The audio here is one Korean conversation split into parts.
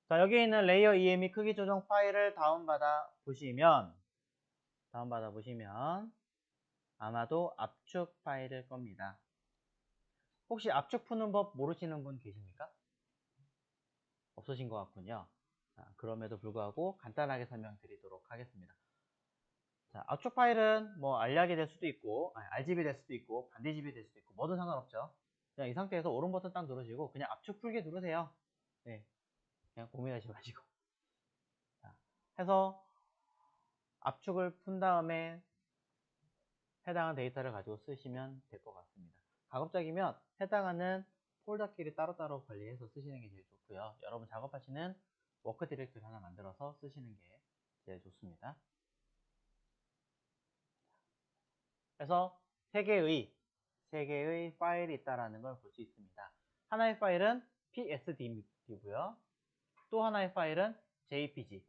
자, 여기 있는 레이어 EME 크기 조정 파일을 다운받아 보시면 아마도 압축 파일일 겁니다. 혹시 압축 푸는 법 모르시는 분 계십니까? 없으신 것 같군요. 자, 그럼에도 불구하고 간단하게 설명드리도록 하겠습니다. 자, 압축 파일은 뭐 알약이 될 수도 있고, RGB 될 수도 있고, 반디GB 될 수도 있고, 뭐든 상관없죠. 그냥 이 상태에서 오른 버튼 딱 누르시고 그냥 압축 풀게 누르세요. 네, 그냥 고민하지 마시고. 자, 해서 압축을 푼 다음에 해당하는 데이터를 가지고 쓰시면 될 것 같습니다. 가급적이면 해당하는 폴더끼리 따로따로 관리해서 쓰시는 게 제일 좋고요. 여러분 작업하시는 워크 디렉토리 하나 만들어서 쓰시는 게 제일 좋습니다. 그래서 세 개의 파일이 있다는 걸 볼 수 있습니다. 하나의 파일은 PSD이고요. 또 하나의 파일은 JPG,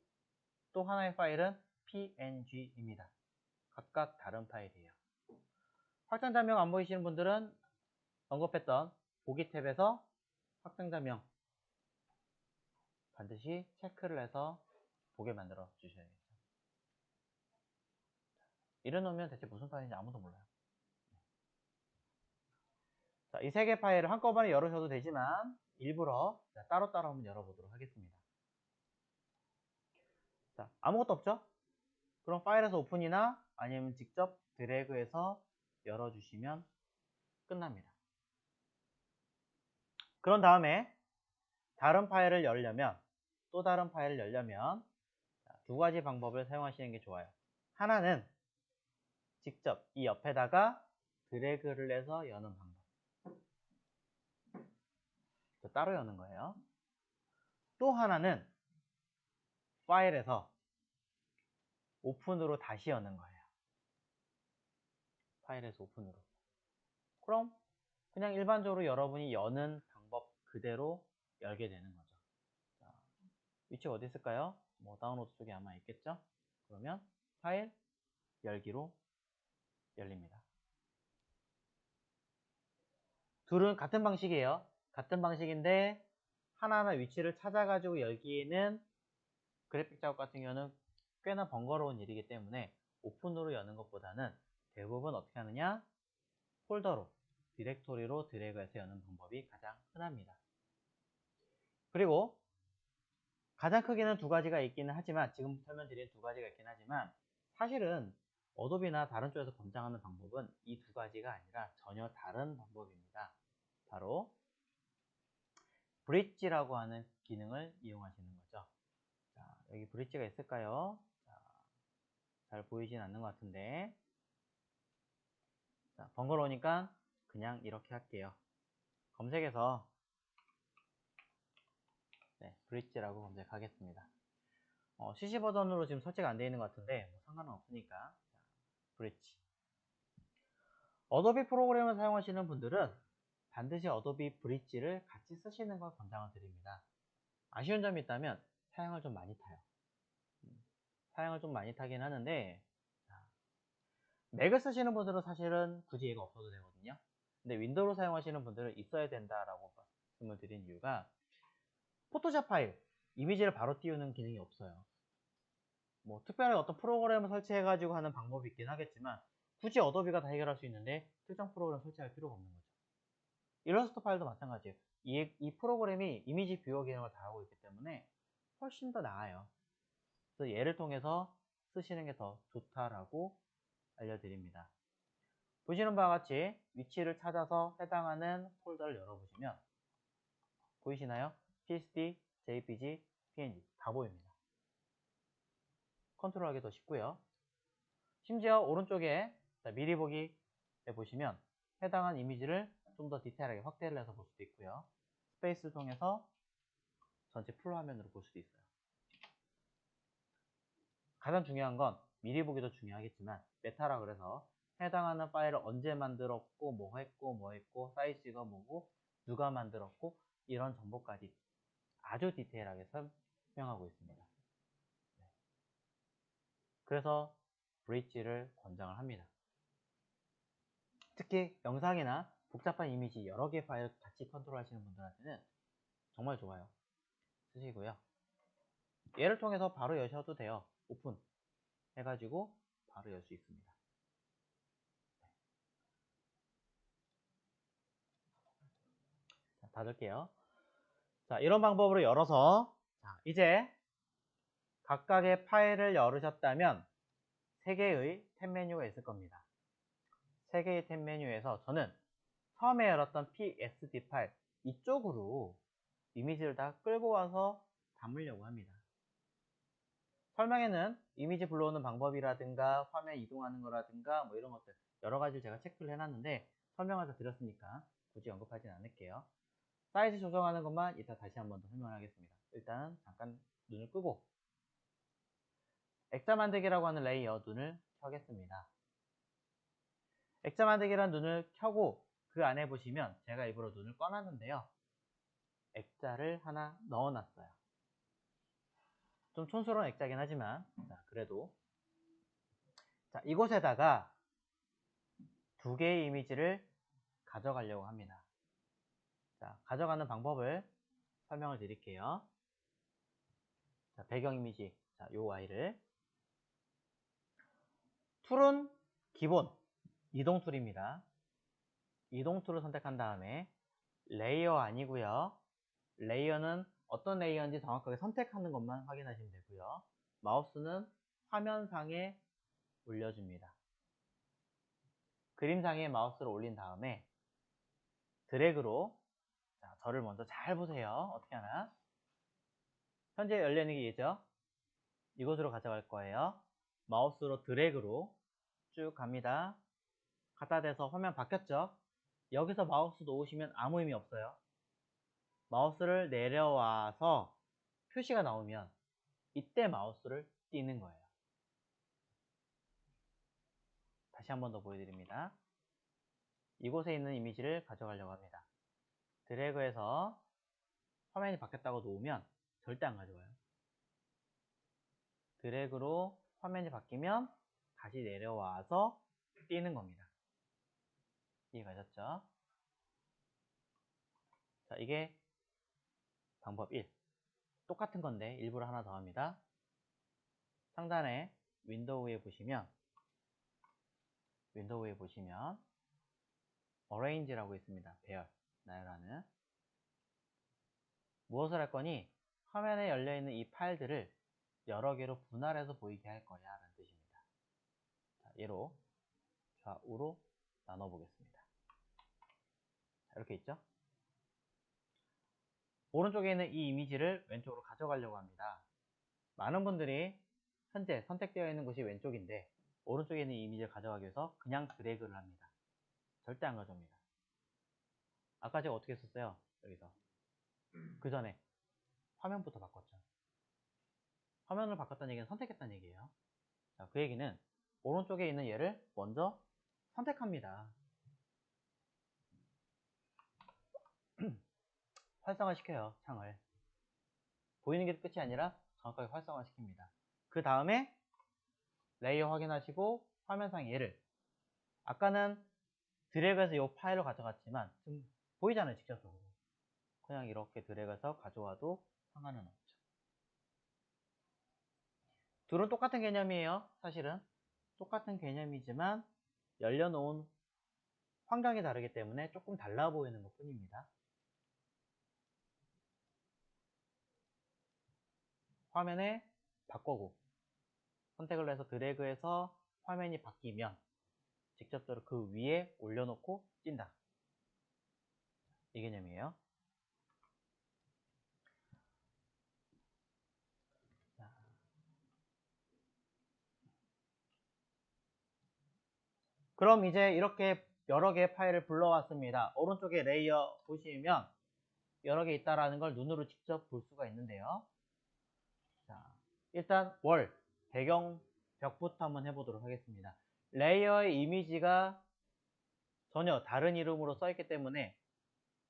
또 하나의 파일은 PNG입니다. 각각 다른 파일이에요. 확장자명 안 보이시는 분들은 언급했던 보기 탭에서 확장자명 반드시 체크를 해서 보게 만들어 주셔야겠죠. 이래놓으면 대체 무슨 파일인지 아무도 몰라요. 자, 이 세 개 파일을 한꺼번에 열으셔도 되지만 일부러 따로따로 한번 열어보도록 하겠습니다. 자, 아무것도 없죠? 그럼 파일에서 오픈이나 아니면 직접 드래그해서 열어주시면 끝납니다. 그런 다음에 다른 파일을 열려면 또 다른 파일을 열려면 두 가지 방법을 사용하시는 게 좋아요. 하나는 직접 이 옆에다가 드래그를 해서 여는 방법. 따로 여는 거예요. 또 하나는 파일에서 오픈으로 다시 여는 거예요. 파일에서 오픈으로. 그럼 그냥 일반적으로 여러분이 여는 방법 그대로 열게 되는 거죠. 자, 위치가 어디 있을까요? 뭐 다운로드 쪽에 아마 있겠죠? 그러면 파일 열기로 열립니다. 둘은 같은 방식이에요. 같은 방식인데 하나하나 위치를 찾아가지고 열기에는 그래픽 작업 같은 경우는 꽤나 번거로운 일이기 때문에 오픈으로 여는 것보다는 대부분 어떻게 하느냐? 폴더로, 디렉토리로 드래그해서 여는 방법이 가장 흔합니다. 그리고 가장 크게는 두 가지가 있기는 하지만 지금 설명드린 두 가지가 있긴 하지만 사실은 어도비나 다른 쪽에서 권장하는 방법은 이 두 가지가 아니라 전혀 다른 방법입니다. 바로 브릿지라고 하는 기능을 이용하시는 거죠. 자, 여기 브릿지가 있을까요? 자, 잘 보이진 않는 것 같은데, 자, 번거로우니까 그냥 이렇게 할게요. 검색해서 브릿지라고 검색하겠습니다. CC 버전으로 지금 설치가 안 되어 있는 것 같은데 뭐 상관은 없으니까. 자, 브릿지. 어도비 프로그램을 사용하시는 분들은 반드시 어도비 브릿지를 같이 쓰시는 걸 권장을 드립니다. 아쉬운 점이 있다면 사양을 좀 많이 타요. 사양을 좀 많이 타긴 하는데, 맥을 쓰시는 분들은 사실은 굳이 얘가 없어도 되거든요. 근데 윈도우를 사용하시는 분들은 있어야 된다라고 말씀을 드린 이유가 포토샵 파일, 이미지를 바로 띄우는 기능이 없어요. 뭐 특별히 어떤 프로그램을 설치해가지고 하는 방법이 있긴 하겠지만 굳이 어도비가 다 해결할 수 있는데 특정 프로그램 설치할 필요가 없는 거죠. 일러스트 파일도 마찬가지예요. 이 프로그램이 이미지 뷰어 기능을 다 하고 있기 때문에 훨씬 더 나아요. 그래서 얘를 통해서 쓰시는 게 더 좋다라고 알려드립니다. 보시는 바와 같이 위치를 찾아서 해당하는 폴더를 열어보시면 보이시나요? PSD, JPG, PNG 다 보입니다. 컨트롤하기 더 쉽고요. 심지어 오른쪽에 미리 보기에 보시면 해당한 이미지를 좀 더 디테일하게 확대를 해서 볼 수도 있고요. 스페이스를 통해서 전체 풀 화면으로 볼 수도 있어요. 가장 중요한 건 미리 보기도 중요하겠지만 메타라 그래서 해당하는 파일을 언제 만들었고 뭐 했고 사이즈가 뭐고 누가 만들었고 이런 정보까지 아주 디테일하게 설명하고 있습니다. 그래서 브릿지를 권장을 합니다. 특히 영상이나 복잡한 이미지 여러 개 파일 같이 컨트롤 하시는 분들한테는 정말 좋아요. 쓰시고요. 얘를 통해서 바로 여셔도 돼요. 오픈 해가지고 바로 열 수 있습니다. 자, 닫을게요. 자, 이런 방법으로 열어서 자, 이제 각각의 파일을 열으셨다면 3개의 탭 메뉴가 있을 겁니다. 3개의 탭 메뉴에서 저는 처음에 열었던 PSD 파일 이쪽으로 이미지를 다 끌고 와서 담으려고 합니다. 설명에는 이미지 불러오는 방법이라든가 화면 이동하는 거라든가 뭐 이런 것들 여러 가지를 제가 체크를 해놨는데 설명을 다 드렸으니까 굳이 언급하진 않을게요. 사이즈 조정하는 것만 이따 다시 한 번 더 설명하겠습니다. 일단 잠깐 눈을 끄고 액자 만들기라고 하는 레이어 눈을 켜겠습니다. 액자 만들기라는 눈을 켜고 그 안에 보시면 제가 일부러 눈을 꺼놨는데요. 액자를 하나 넣어놨어요. 좀 촌스러운 액자긴 하지만 자, 그래도 자, 이곳에다가 2개의 이미지를 가져가려고 합니다. 자, 가져가는 방법을 설명을 드릴게요. 자, 배경 이미지 자, 요 아이를 툴은 기본 이동 툴입니다. 이동 툴을 선택한 다음에 레이어 아니고요. 레이어는 어떤 레이어인지 정확하게 선택하는 것만 확인하시면 되고요. 마우스는 화면상에 올려줍니다. 그림상에 마우스를 올린 다음에 드래그로 자, 저를 먼저 잘 보세요. 어떻게 하나? 현재 열려있는 게 얘죠. 이곳으로 가져갈 거예요. 마우스로 드래그로 쭉 갑니다. 갖다 대서 화면 바뀌었죠? 여기서 마우스 놓으시면 아무 의미 없어요. 마우스를 내려와서 표시가 나오면 이때 마우스를 띄는 거예요. 다시 한 번 더 보여드립니다. 이곳에 있는 이미지를 가져가려고 합니다. 드래그해서 화면이 바뀌었다고 놓으면 절대 안 가져와요. 드래그로 화면이 바뀌면 다시 내려와서 띄는 겁니다. 이해가셨죠? 자, 이게 방법 1. 똑같은 건데 일부러 하나 더 합니다. 상단에 윈도우에 보시면 Arrange라고 있습니다. 배열, 나열하는. 무엇을 할 거니? 화면에 열려있는 이 파일들을 여러 개로 분할해서 보이게 할 거야 라는 뜻입니다. 자, 얘로 좌우로 나눠 보겠습니다. 이렇게 있죠? 오른쪽에 있는 이 이미지를 왼쪽으로 가져가려고 합니다. 많은 분들이 현재 선택되어 있는 곳이 왼쪽인데 오른쪽에 있는 이미지를 가져가기 위해서 그냥 드래그를 합니다. 절대 안 가져옵니다. 아까 제가 어떻게 했었어요? 여기서 그 전에 화면부터 바꿨죠. 화면을 바꿨다는 얘기는 선택했다는 얘기예요. 자, 그 얘기는 오른쪽에 있는 얘를 먼저 선택합니다. 활성화시켜요, 창을. 보이는 게 끝이 아니라 정확하게 활성화시킵니다. 그 다음에 레이어 확인하시고 화면상 얘를 아까는 드래그해서 이 파일을 가져갔지만 지금 보이잖아요, 직접적으로. 그냥 이렇게 드래그해서 가져와도 상관은 없죠. 둘은 똑같은 개념이에요. 사실은 똑같은 개념이지만 열려놓은 환경이 다르기 때문에 조금 달라 보이는 것 뿐입니다. 화면에 바꾸고 선택을 해서 드래그해서 화면이 바뀌면 직접적으로 그 위에 올려놓고 찐다. 이 개념이에요. 그럼 이제 이렇게 여러 개의 파일을 불러왔습니다. 오른쪽에 레이어 보시면 여러 개 있다라는 걸 눈으로 직접 볼 수가 있는데요. 자, 일단 월, 배경 벽부터 한번 해보도록 하겠습니다. 레이어의 이미지가 전혀 다른 이름으로 써있기 때문에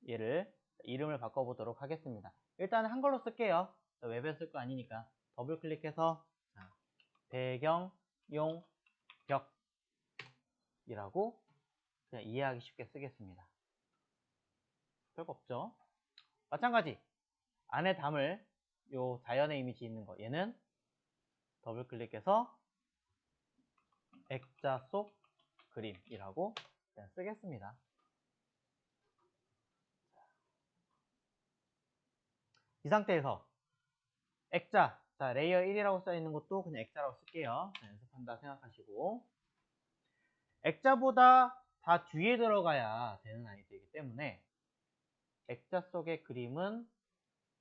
얘를 이름을 바꿔보도록 하겠습니다. 일단 한글로 쓸게요. 웹에 쓸 거 아니니까 더블 클릭해서 배경용 벽이라고 그냥 이해하기 쉽게 쓰겠습니다. 별거 없죠? 마찬가지 안에 담을 요 자연의 이미지 있는 거, 얘는 더블 클릭해서 액자 속 그림이라고 그냥 쓰겠습니다. 이 상태에서 액자, 자 레이어 1이라고 써있는 것도 그냥 액자라고 쓸게요. 연습한다 생각하시고, 액자보다 다 뒤에 들어가야 되는 아이들이기 때문에 액자 속의 그림은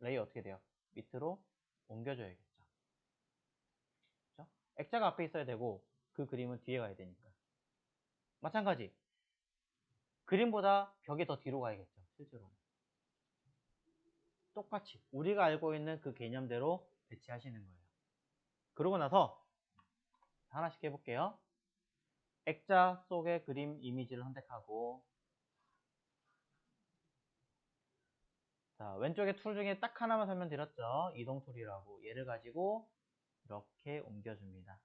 레이어 어떻게 돼요? 밑으로 옮겨줘야겠죠. 그렇죠? 액자가 앞에 있어야 되고 그 그림은 뒤에 가야 되니까. 마찬가지, 그림보다 벽이 더 뒤로 가야겠죠. 실제로는 똑같이 우리가 알고 있는 그 개념대로 배치하시는 거예요. 그러고 나서 하나씩 해볼게요. 액자 속의 그림 이미지를 선택하고, 자 왼쪽에 툴 중에 딱 하나만 설명드렸죠. 이동 툴이라고. 얘를 가지고 이렇게 옮겨줍니다.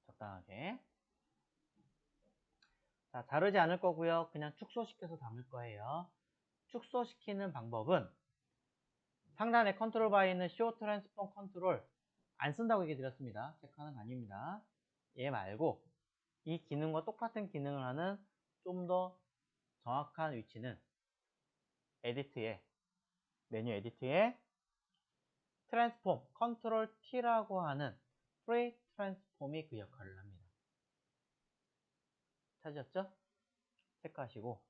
적당하게. 자, 자르지 않을 거고요. 그냥 축소시켜서 담을 거예요. 축소시키는 방법은 상단에 컨트롤 바에 있는 Show Transform 컨트롤 안 쓴다고 얘기 드렸습니다. 체크하는 거 아닙니다. 얘 말고 이 기능과 똑같은 기능을 하는 좀 더 정확한 위치는 에디트에, 메뉴 에디트에 트랜스폼, 컨트롤 T라고 하는 프리 트랜스폼이 그 역할을 합니다. 찾으셨죠? 체크하시고,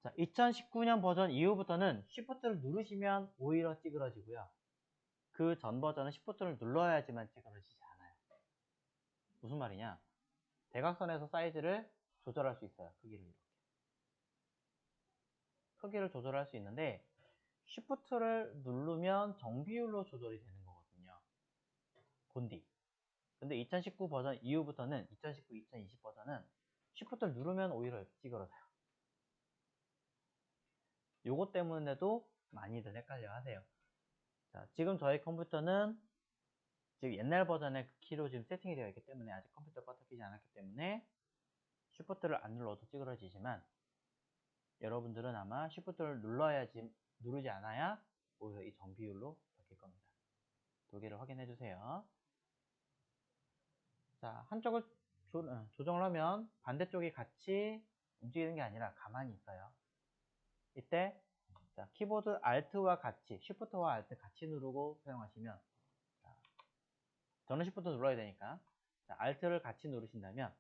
자 2019년 버전 이후부터는 Shift를 누르시면 오히려 찌그러지고요. 그 전 버전은 Shift를 눌러야지만 찌그러지지 않아요. 무슨 말이냐? 대각선에서 사이즈를 조절할 수 있어요. 크기를 이렇게. 크기를 조절할 수 있는데 Shift를 누르면 정비율로 조절이 되는 거거든요. 곤디. 근데 2019 버전 이후부터는 2019, 2020 버전은 Shift를 누르면 오히려 찌그러져요. 요것 때문에도 많이들 헷갈려 하세요. 자, 지금 저희 컴퓨터는 지금 옛날 버전의 키로 지금 세팅이 되어 있기 때문에 아직 컴퓨터가 바뀌지 않았기 때문에 Shift를 안 눌러도 찌그러지지만, 여러분들은 아마 Shift를 누르지 않아야 오히려 이 정비율로 바뀔 겁니다. 두 개를 확인해 주세요. 자, 한쪽을 조정을 하면 반대쪽이 같이 움직이는 게 아니라 가만히 있어요. 이때 자, 키보드 Alt와 같이, Shift와 Alt 같이 누르고 사용하시면, 자, 저는 Shift 눌러야 되니까 자, Alt를 같이 누르신다면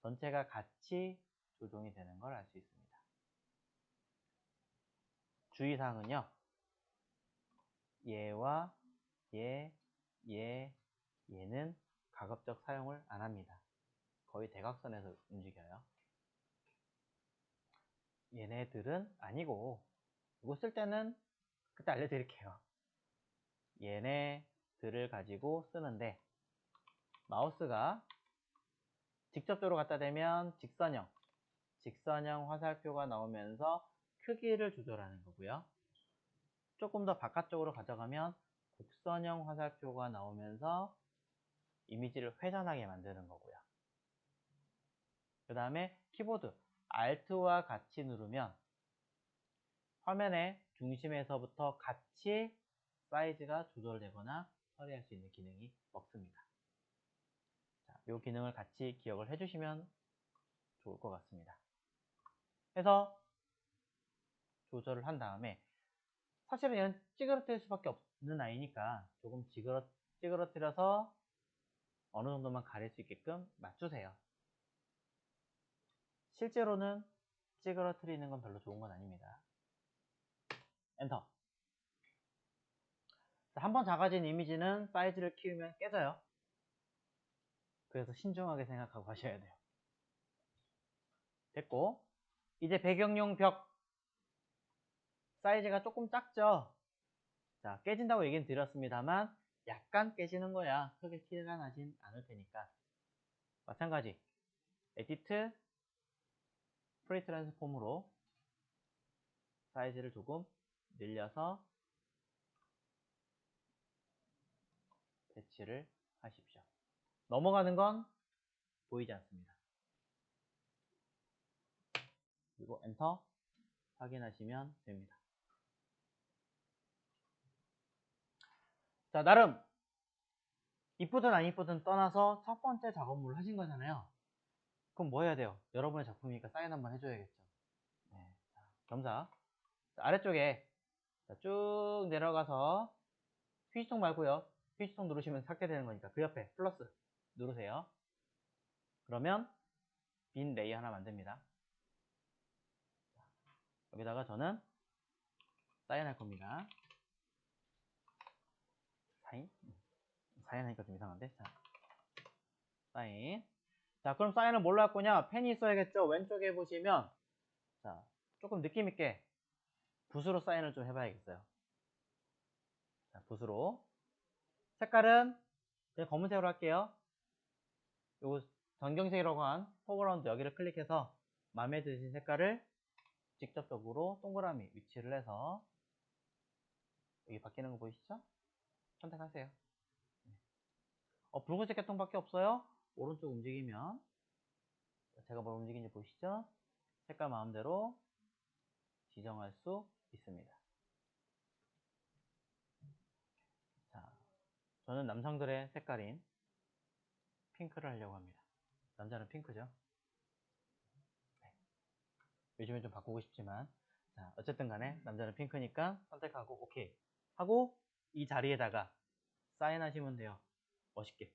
전체가 같이 조정이 되는 걸 알 수 있습니다. 주의사항은요, 얘와 얘는 가급적 사용을 안 합니다. 거의 대각선에서 움직여요. 얘네들은 아니고, 이거 쓸 때는 그때 알려드릴게요. 얘네들을 가지고 쓰는데, 마우스가 직접적으로 갖다 대면 직선형 화살표가 나오면서 크기를 조절하는 거고요. 조금 더 바깥쪽으로 가져가면 곡선형 화살표가 나오면서 이미지를 회전하게 만드는 거고요. 그 다음에 키보드 Alt와 같이 누르면 화면의 중심에서부터 같이 사이즈가 조절되거나 처리할 수 있는 기능이 먹습니다. 자, 이 기능을 같이 기억을 해주시면 좋을 것 같습니다. 해서 조절을 한 다음에, 사실은 얘는 찌그러뜨릴 수밖에 없는 아이니까 조금 찌그러뜨려서 어느 정도만 가릴 수 있게끔 맞추세요. 실제로는 찌그러뜨리는 건 별로 좋은 건 아닙니다. 엔터. 한번 작아진 이미지는 사이즈를 키우면 깨져요. 그래서 신중하게 생각하고 하셔야 돼요. 됐고, 이제 배경용 벽 사이즈가 조금 작죠? 자, 깨진다고 얘기는 드렸습니다만 약간 깨지는 거야. 크게 티가 나진 않을 테니까. 마찬가지 에디트 프리 트랜스폼으로 사이즈를 조금 늘려서 배치를 하십시오. 넘어가는 건 보이지 않습니다. 그리고 엔터 확인하시면 됩니다. 자, 나름 이쁘든 안 이쁘든 떠나서 첫 번째 작업물을 하신 거잖아요. 그럼 뭐 해야 돼요? 여러분의 작품이니까 사인 한번 해줘야겠죠. 네. 자, 겸사. 자, 아래쪽에 자, 쭉 내려가서 휴지통 말고요. 휴지통 누르시면 삭제되는 거니까 그 옆에 플러스 누르세요. 그러면 빈 레이 하나 만듭니다. 여기다가 저는 사인할 겁니다. 사인? 사인하니까 좀 이상한데? 자, 사인. 자, 그럼 사인을 뭘로 할 거냐? 펜이 있어야겠죠? 왼쪽에 보시면, 자, 조금 느낌있게 붓으로 사인을 좀 해봐야겠어요. 자, 붓으로. 색깔은 그냥 검은색으로 할게요. 요거 전경색이라고 한 포그라운드 여기를 클릭해서 마음에 드신 색깔을 직접적으로 동그라미 위치를 해서 여기 바뀌는 거 보이시죠? 선택하세요. 붉은색 계통밖에 없어요. 오른쪽 움직이면 제가 뭘 움직이는지 보이시죠? 색깔 마음대로 지정할 수 있습니다. 자, 저는 남성들의 색깔인 핑크를 하려고 합니다. 남자는 핑크죠. 네. 요즘에 좀 바꾸고 싶지만 자, 어쨌든 간에 남자는 핑크니까 선택하고 오케이 하고 이 자리에다가 사인하시면 돼요. 멋있게.